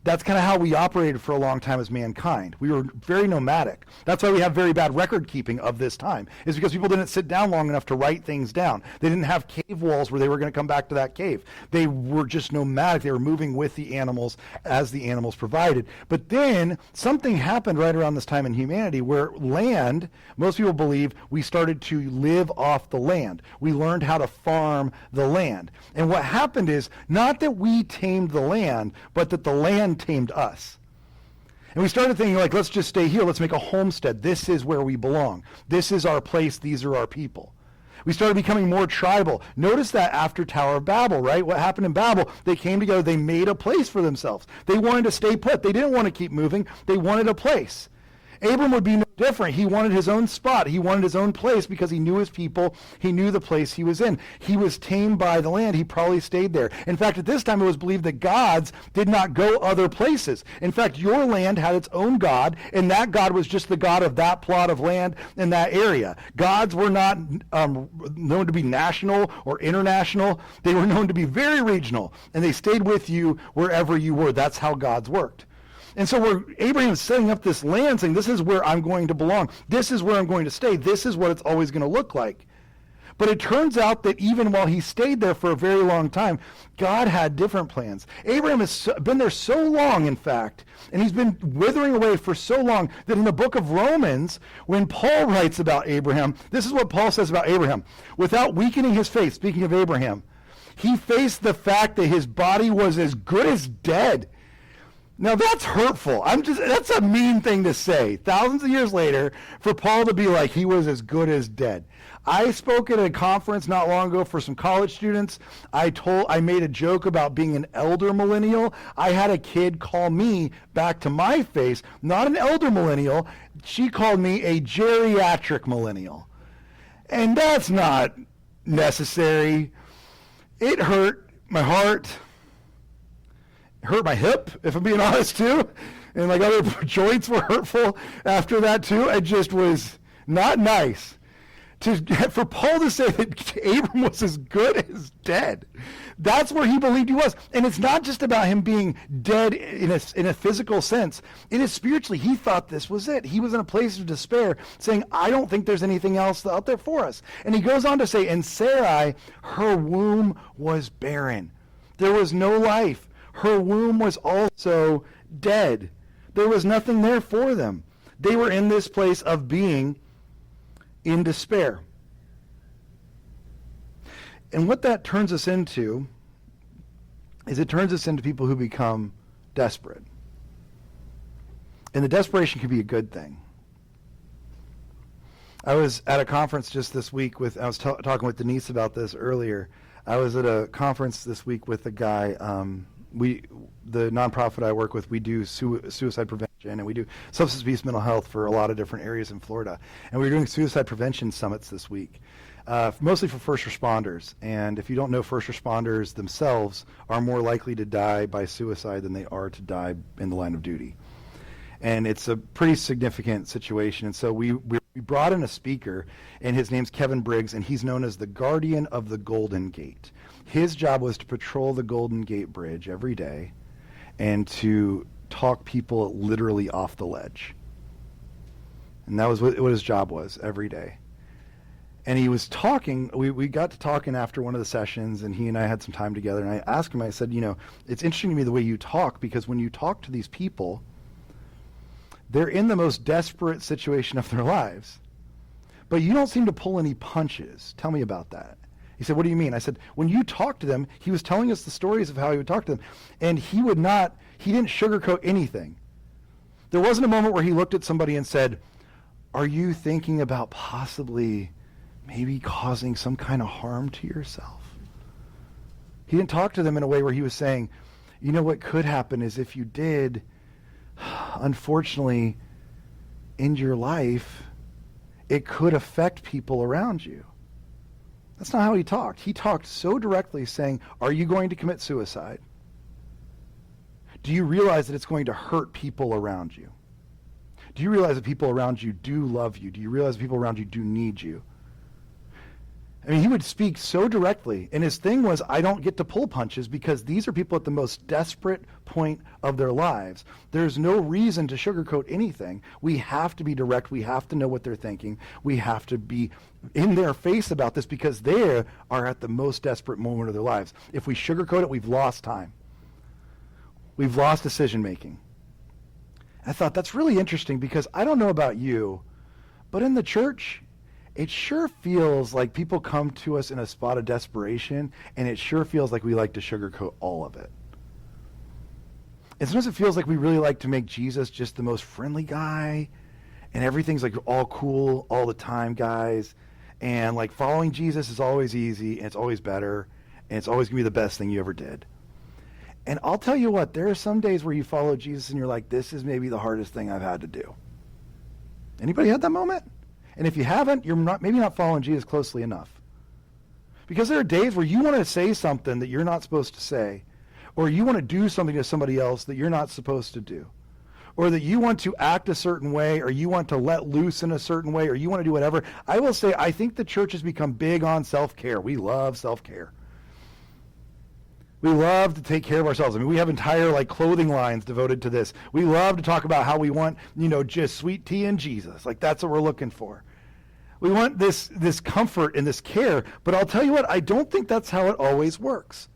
That's kind of how we operated for a long time as mankind. We were very nomadic. That's why we have very bad record keeping of this time, is because people didn't sit down long enough to write things down. They didn't have cave walls where they were going to come back to that cave. They were just nomadic. They were moving with the animals as the animals provided. But then something happened right around this time in humanity where land, most people believe, we started to live off the land. We learned how to farm the land. And what happened is not that we tamed the land, but that the land tamed us. And we started thinking, like, let's just stay here. Let's make a homestead. This is where we belong. This is our place. These are our people. We started becoming more tribal. Notice that after Tower of Babel, right? What happened in Babel? They came together. They made a place for themselves. They wanted to stay put. They didn't want to keep moving. They wanted a place. Abram would be no different. He wanted his own spot. He wanted his own place because he knew his people. He knew the place he was in. He was tamed by the land. He probably stayed there. In fact, at this time, it was believed that gods did not go other places. In fact, your land had its own god, and that god was just the god of that plot of land in that area. Gods were not known to be national or international. They were known to be very regional, and they stayed with you wherever you were. That's how gods worked. And so Abraham is setting up this land saying, this is where I'm going to belong. This is where I'm going to stay. This is what it's always going to look like. But it turns out that even while he stayed there for a very long time, God had different plans. Abraham has been there so long, in fact, and he's been withering away for so long that in the book of Romans, when Paul writes about Abraham, this is what Paul says about Abraham. Without weakening his faith, speaking of Abraham, he faced the fact that his body was as good as dead. Now that's hurtful. That's a mean thing to say. Thousands of years later, for Paul to be like he was as good as dead. I spoke at a conference not long ago for some college students. I made a joke about being an elder millennial. I had a kid call me back to my face, not an elder millennial. She called me a geriatric millennial. And that's not necessary. It hurt my heart. Hurt my hip, if I'm being honest, too. And like other joints were hurtful after that, too. It just was not nice. For Paul to say that Abram was as good as dead, that's where he believed he was. And it's not just about him being dead in a physical sense. It is spiritually. He thought this was it. He was in a place of despair, saying, I don't think there's anything else out there for us. And he goes on to say, and Sarai, her womb was barren. There was no life. Her womb was also dead. There was nothing there for them. They were in this place of being in despair. And what that turns us into is it turns us into people who become desperate. And the desperation can be a good thing. I was at a conference just this week I was talking with Denise about this earlier. I was at a conference this week with a guy, the nonprofit I work with, we do suicide prevention Christian, and we do substance abuse mental health for a lot of different areas in Florida. And we're doing suicide prevention summits this week, mostly for first responders. And if you don't know, first responders themselves are more likely to die by suicide than they are to die in the line of duty. And it's a pretty significant situation. And so we brought in a speaker, and his name's Kevin Briggs, and he's known as the guardian of the Golden Gate. His job was to patrol the Golden Gate Bridge every day and to talk people literally off the ledge. And that was what his job was every day. And he was talking, we got to talking after one of the sessions, and he and I had some time together, and I asked him, I said, it's interesting to me the way you talk, because when you talk to these people, they're in the most desperate situation of their lives, but you don't seem to pull any punches. Tell me about that. He said, what do you mean? I said, when you talk to them, he was telling us the stories of how he would talk to them, and he didn't sugarcoat anything. There wasn't a moment where he looked at somebody and said, are you thinking about possibly maybe causing some kind of harm to yourself? He didn't talk to them in a way where he was saying, what could happen is if you did, unfortunately, in your life, it could affect people around you. That's not how he talked. He talked so directly saying, are you going to commit suicide? Do you realize that it's going to hurt people around you? Do you realize that people around you do love you? Do you realize that people around you do need you? I mean, he would speak so directly, and his thing was, I don't get to pull punches because these are people at the most desperate point of their lives. There's no reason to sugarcoat anything. We have to be direct. We have to know what they're thinking. We have to be in their face about this because they are at the most desperate moment of their lives. If we sugarcoat it, we've lost time. We've lost decision making. I thought that's really interesting because I don't know about you, but in the church, it sure feels like people come to us in a spot of desperation, and it sure feels like we like to sugarcoat all of it. And sometimes it feels like we really like to make Jesus just the most friendly guy, and everything's like all cool all the time, guys. And like following Jesus is always easy, and it's always better, and it's always going to be the best thing you ever did. And I'll tell you what, there are some days where you follow Jesus and you're like, this is maybe the hardest thing I've had to do. Anybody had that moment? And if you haven't, you're maybe not following Jesus closely enough. Because there are days where you want to say something that you're not supposed to say, or you want to do something to somebody else that you're not supposed to do, or that you want to act a certain way, or you want to let loose in a certain way, or you want to do whatever. I will say, I think the church has become big on self-care. We love self-care. We love to take care of ourselves. I mean, we have entire clothing lines devoted to this. We love to talk about how we want, just sweet tea and Jesus. That's what we're looking for. We want this comfort and this care, but I'll tell you what, I don't think that's how it always works.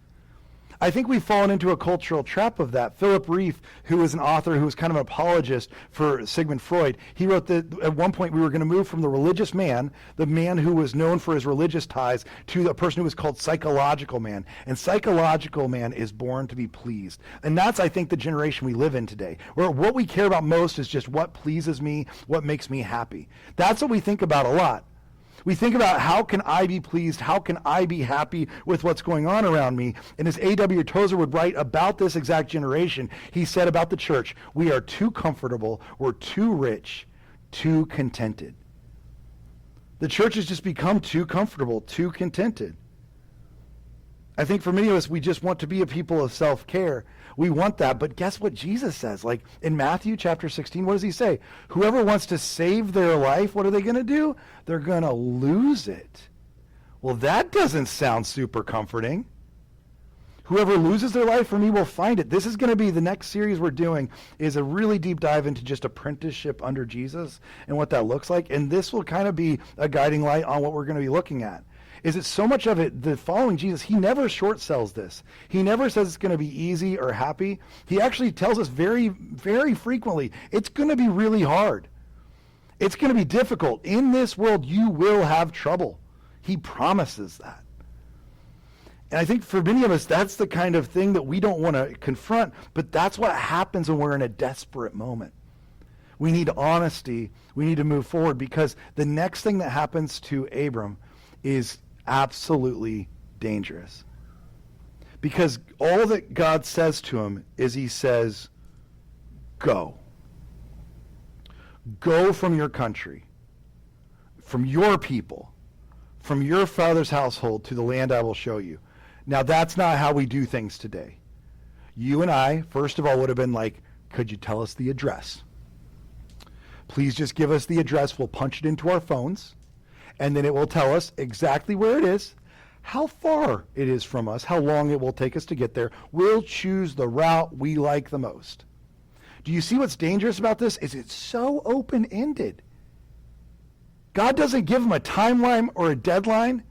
I think we've fallen into a cultural trap of that. Philip Reif, who is an author who was kind of an apologist for Sigmund Freud, he wrote that at one point we were going to move from the religious man, the man who was known for his religious ties, to the person who was called psychological man. And psychological man is born to be pleased. And that's, I think, the generation we live in today, where what we care about most is just what pleases me, what makes me happy. That's what we think about a lot. We think about how can I be pleased, how can I be happy with what's going on around me. And as A.W. Tozer would write about this exact generation, he said about the church, we are too comfortable, we're too rich, too contented. The church has just become too comfortable, too contented. I think for many of us, we just want to be a people of self-care. We want that, but guess what Jesus says? In Matthew chapter 16, what does he say? Whoever wants to save their life, what are they going to do? They're going to lose it. Well, that doesn't sound super comforting. Whoever loses their life for me will find it. This is going to be the next series we're doing, is a really deep dive into just apprenticeship under Jesus and what that looks like. And this will kind of be a guiding light on what we're going to be looking at. Is it so much of it, the following Jesus, he never short sells this. He never says it's going to be easy or happy. He actually tells us very, very frequently, it's going to be really hard. It's going to be difficult. In this world, you will have trouble. He promises that. And I think for many of us, that's the kind of thing that we don't want to confront, but that's what happens when we're in a desperate moment. We need honesty. We need to move forward, because the next thing that happens to Abram is absolutely dangerous. Because all that God says to him is he says, go. Go from your country, from your people, from your father's household to the land I will show you. Now, that's not how we do things today. You and I, first of all, would have been like, could you tell us the address? Please just give us the address. We'll punch it into our phones, and then it will tell us exactly where it is, how far it is from us, how long it will take us to get there. We'll choose the route we like the most. Do you see what's dangerous about this? Is it's so open-ended. God doesn't give them a timeline or a deadline.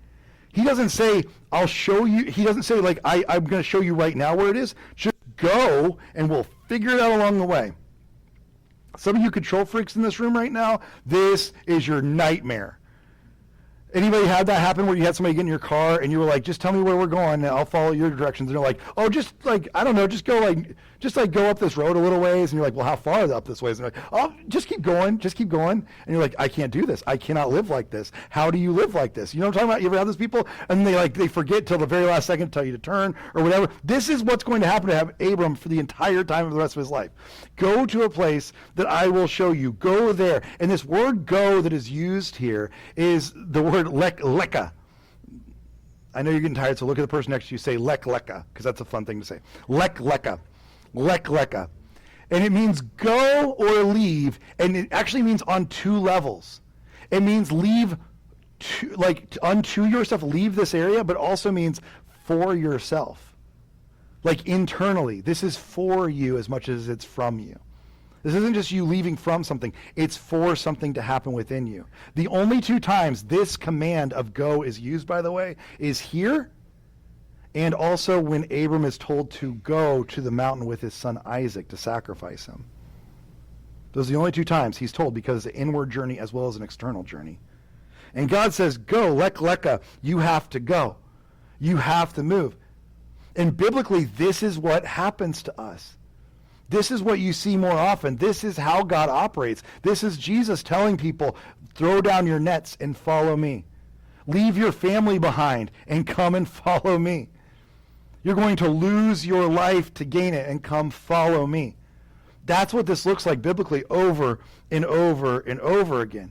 He doesn't say, I'll show you. He doesn't say, like, I'm going to show you right now where it is. Just go, and we'll figure it out along the way. Some of you control freaks in this room right now, this is your nightmare. Anybody had that happen where you had somebody get in your car and you were like, just tell me where we're going and I'll follow your directions. And they're like, oh, just like, I don't know, just go up this road a little ways. And you're like, well, how far up this ways? And they're like, oh, just keep going. And you're like, I can't do this. I cannot live like this. How do you live like this? You know what I'm talking about? You ever have those people? And they forget till the very last second to tell you to turn or whatever. This is what's going to happen to Abram for the entire time of the rest of his life. Go to a place that I will show you. Go there. And this word go that is used here is the word leka. I know you're getting tired, so look at the person next to you, say leka, because that's a fun thing to say. Leka. And it means go or leave, and it actually means on two levels. It means leave, unto yourself, leave this area, but also means for yourself. Like internally. This is for you as much as it's from you. This isn't just you leaving from something. It's for something to happen within you. The only two times this command of go is used, by the way, is here and also when Abram is told to go to the mountain with his son Isaac to sacrifice him. Those are the only two times he's told, because it's an inward journey as well as an external journey. And God says, go, leka, you have to go. You have to move. And biblically, this is what happens to us. This is what you see more often. This is how God operates. This is Jesus telling people, throw down your nets and follow me. Leave your family behind and come and follow me. You're going to lose your life to gain it, and come follow me. That's what this looks like biblically over and over and over again.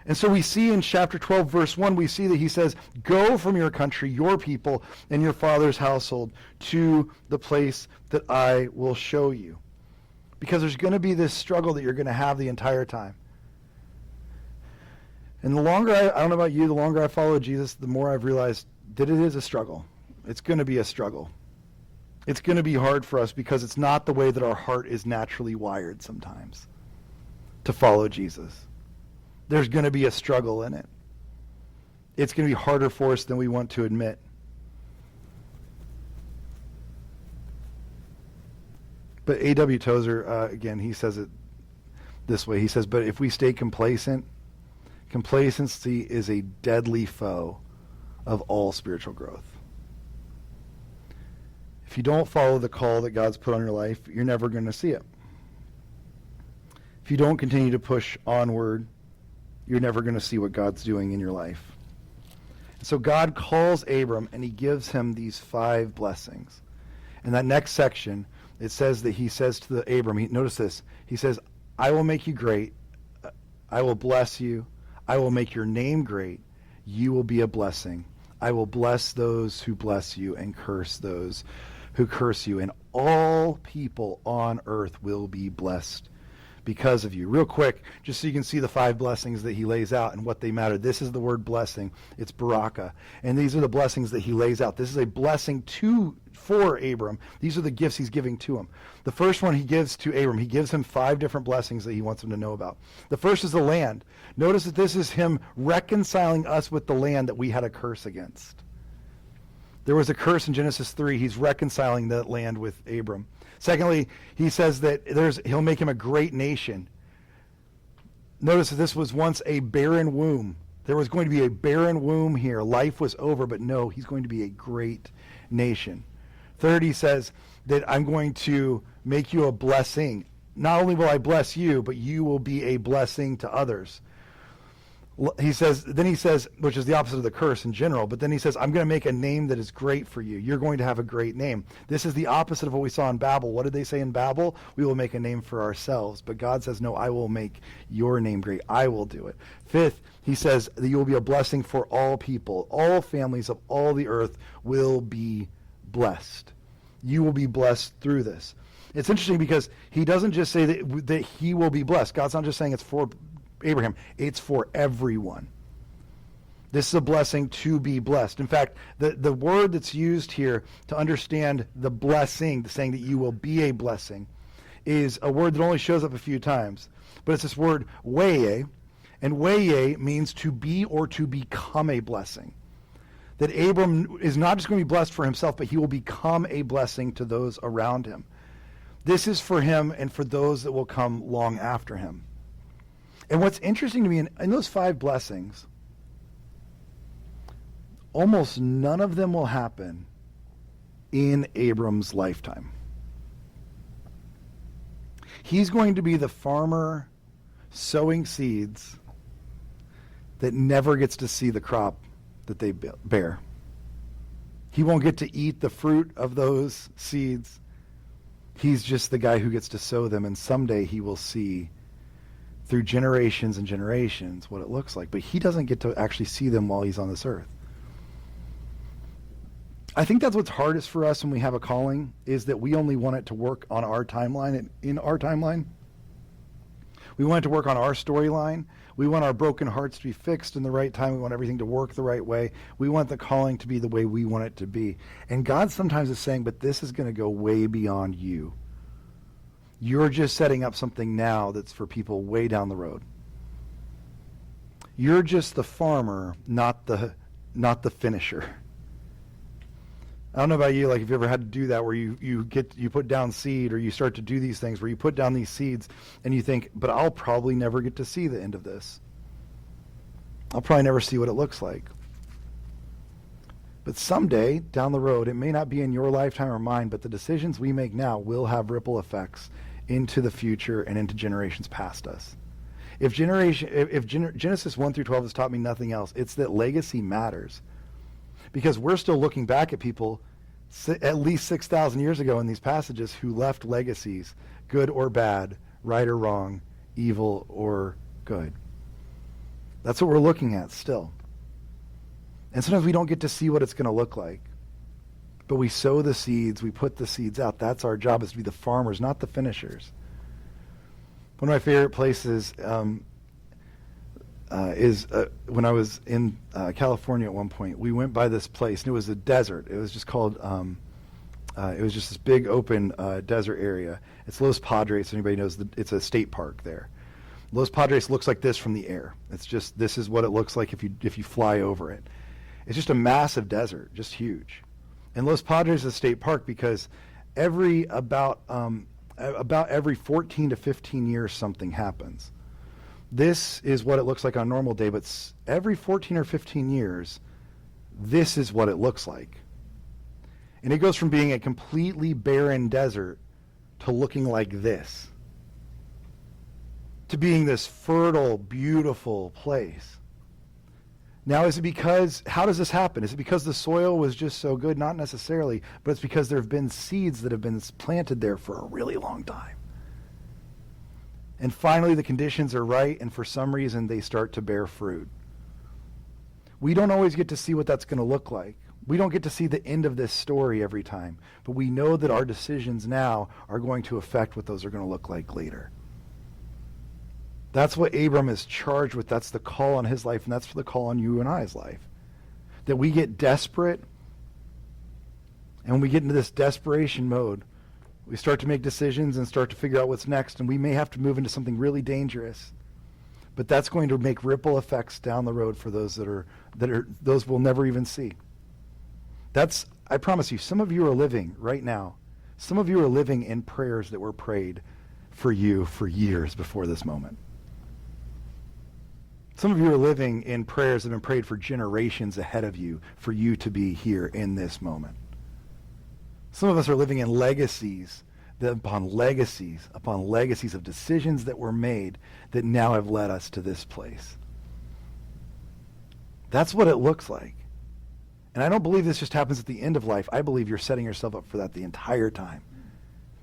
And so we see in chapter 12, verse 1, we see that he says, go from your country, your people, and your father's household to the place that I will show you. Because there's going to be this struggle that you're going to have the entire time. And the longer I don't know about you, the longer I follow Jesus, the more I've realized that it is a struggle. It's going to be a struggle. It's going to be hard for us because it's not the way that our heart is naturally wired sometimes to follow Jesus. There's going to be a struggle in it. It's going to be harder for us than we want to admit. But A.W. Tozer, again, he says it this way. He says, but if we stay complacent, complacency is a deadly foe of all spiritual growth. If you don't follow the call that God's put on your life, you're never going to see it. If you don't continue to push onward, you're never going to see what God's doing in your life. And so God calls Abram and he gives him these 5 blessings. In that next section, it says that he says to Abram, notice this, he says, I will make you great, I will bless you, I will make your name great, you will be a blessing. I will bless those who bless you and curse those who curse you, and all people on earth will be blessed because of you. Real quick, just so you can see the 5 blessings that he lays out and what they matter. This is the word blessing. It's baraka. And these are the blessings that he lays out. This is a blessing for Abram. These are the gifts he's giving to him. The first one he gives to Abram, he gives him 5 different blessings that he wants him to know about. The first is the land. Notice that this is him reconciling us with the land that we had a curse against. There was a curse in Genesis 3. He's reconciling that land with Abram. Secondly, he says that he'll make him a great nation. Notice that this was once a barren womb. There was going to be a barren womb here. Life was over, but no, he's going to be a great nation. Third, he says that I'm going to make you a blessing. Not only will I bless you, but you will be a blessing to others. He says, which is the opposite of the curse in general, but then he says, I'm going to make a name that is great for you. You're going to have a great name. This is the opposite of what we saw in Babel. What did they say in Babel? We will make a name for ourselves. But God says, no, I will make your name great. I will do it. Fifth, he says that you will be a blessing for all people. All families of all the earth will be blessed. You will be blessed through this. It's interesting because he doesn't just say that he will be blessed. God's not just saying it's for Abraham, it's for everyone. This is a blessing to be blessed. In fact, the word that's used here to understand the blessing, the saying that you will be a blessing, is a word that only shows up a few times. But it's this word weye, and weye means to be or to become a blessing. That Abram is not just going to be blessed for himself, but he will become a blessing to those around him. This is for him and for those that will come long after him. And what's interesting to me, in those 5 blessings, almost none of them will happen in Abram's lifetime. He's going to be the farmer sowing seeds that never gets to see the crop that they bear. He won't get to eat the fruit of those seeds. He's just the guy who gets to sow them, and someday he will see through generations and generations what it looks like. But he doesn't get to actually see them while he's on this earth. I think that's what's hardest for us when we have a calling, is that we only want it to work on our timeline and in our timeline. We want it to work on our storyline. We want our broken hearts to be fixed in the right time. We want everything to work the right way. We want the calling to be the way we want it to be. And God sometimes is saying, but this is going to go way beyond you. You're just setting up something now that's for people way down the road. You're just the farmer, not the finisher. I don't know about you, like if you ever had to do that where you put down seed, or you start to do these things where you put down these seeds and you think, but I'll probably never get to see the end of this. I'll probably never see what it looks like. But someday down the road, it may not be in your lifetime or mine, but the decisions we make now will have ripple effects into the future and into generations past us. If Genesis 1 through 12 has taught me nothing else, it's that legacy matters. Because we're still looking back at people at least 6,000 years ago in these passages who left legacies, good or bad, right or wrong, evil or good. That's what we're looking at still. And sometimes we don't get to see what it's going to look like. But we sow the seeds, we put the seeds out. That's our job, is to be the farmers, not the finishers. One of my favorite places is when I was in California at one point. We went by this place, and it was a desert. It was just called, it was just this big open desert area. It's Los Padres, so anybody knows, it's a state park there. Los Padres looks like this from the air. It's just, this is what it looks like if you fly over it. It's just a massive desert, just huge. And Los Padres is a state park because about every 14 to 15 years something happens. This is what it looks like on a normal day, but every 14 or 15 years, this is what it looks like. And it goes from being a completely barren desert to looking like this, to being this fertile, beautiful place. Now, is it because, how does this happen? Is it because the soil was just so good? Not necessarily, but it's because there have been seeds that have been planted there for a really long time. And finally, the conditions are right, and for some reason, they start to bear fruit. We don't always get to see what that's going to look like. We don't get to see the end of this story every time, but we know that our decisions now are going to affect what those are going to look like later. That's what Abram is charged with. That's the call on his life, and that's the call on you and I's life. That we get desperate, and when we get into this desperation mode, we start to make decisions and start to figure out what's next, and we may have to move into something really dangerous. But that's going to make ripple effects down the road for those that are those we'll never even see. That's, I promise you, some of you are living right now. Some of you are living in prayers that were prayed for you for years before this moment. Some of you are living in prayers that have been prayed for generations ahead of you for you to be here in this moment. Some of us are living in legacies upon legacies of decisions that were made that now have led us to this place. That's what it looks like. And I don't believe this just happens at the end of life. I believe you're setting yourself up for that the entire time.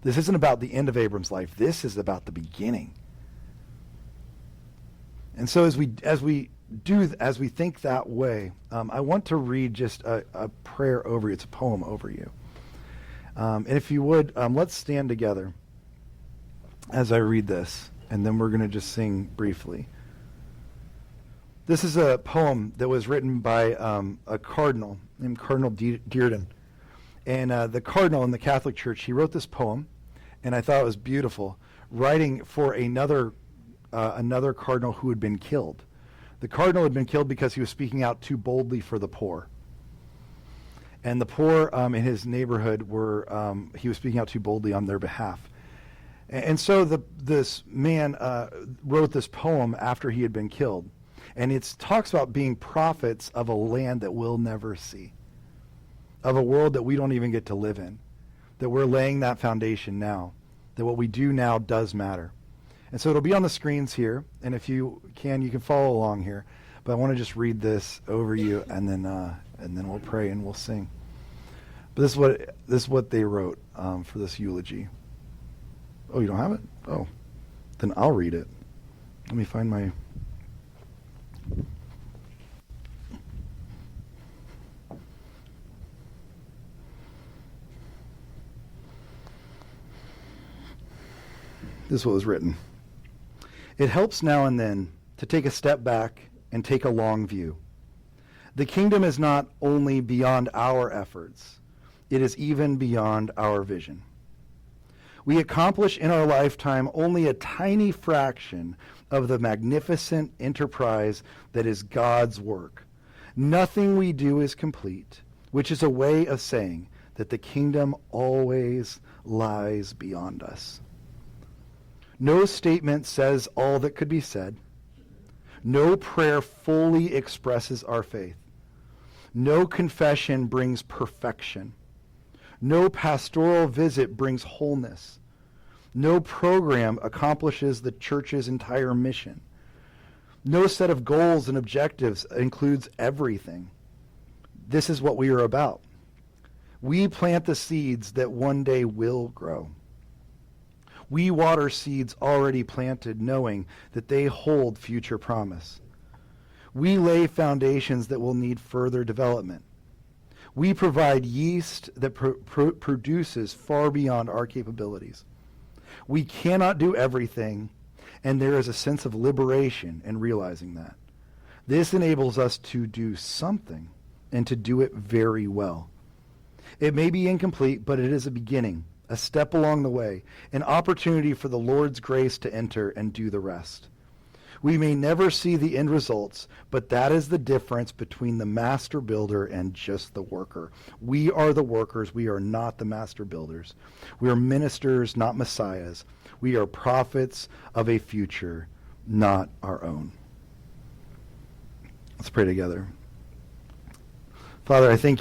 This isn't about the end of Abram's life. This is about the beginning. And so as we think that way, I want to read just a prayer over you. It's a poem over you. And if you would, let's stand together as I read this, and then we're going to just sing briefly. This is a poem that was written by a cardinal named Cardinal Dearden. And the cardinal in the Catholic Church, he wrote this poem, and I thought it was beautiful, writing for another cardinal who had been killed. The cardinal had been killed because he was speaking out too boldly for the poor. And the poor in his neighborhood he was speaking out too boldly on their behalf. And so this man wrote this poem after he had been killed. And it talks about being prophets of a land that we'll never see, of a world that we don't even get to live in, that we're laying that foundation now, that what we do now does matter. And so it'll be on the screens here, and if you can follow along here. But I want to just read this over you, and then we'll pray and we'll sing. But this is what they wrote for this eulogy. Oh, you don't have it? Oh, then I'll read it. Let me find my... This is what was written. It helps now and then to take a step back and take a long view. The kingdom is not only beyond our efforts, it is even beyond our vision. We accomplish in our lifetime only a tiny fraction of the magnificent enterprise that is God's work. Nothing we do is complete, which is a way of saying that the kingdom always lies beyond us. No statement says all that could be said. No prayer fully expresses our faith. No confession brings perfection. No pastoral visit brings wholeness. No program accomplishes the church's entire mission. No set of goals and objectives includes everything. This is what we are about. We plant the seeds that one day will grow. We water seeds already planted, knowing that they hold future promise. We lay foundations that will need further development. We provide yeast that produces far beyond our capabilities. We cannot do everything, and there is a sense of liberation in realizing that. This enables us to do something, and to do it very well. It may be incomplete, but it is a beginning, a step along the way, an opportunity for the Lord's grace to enter and do the rest. We may never see the end results, but that is the difference between the master builder and just the worker. We are the workers. We are not the master builders. We are ministers, not messiahs. We are prophets of a future, not our own. Let's pray together. Father, I thank you.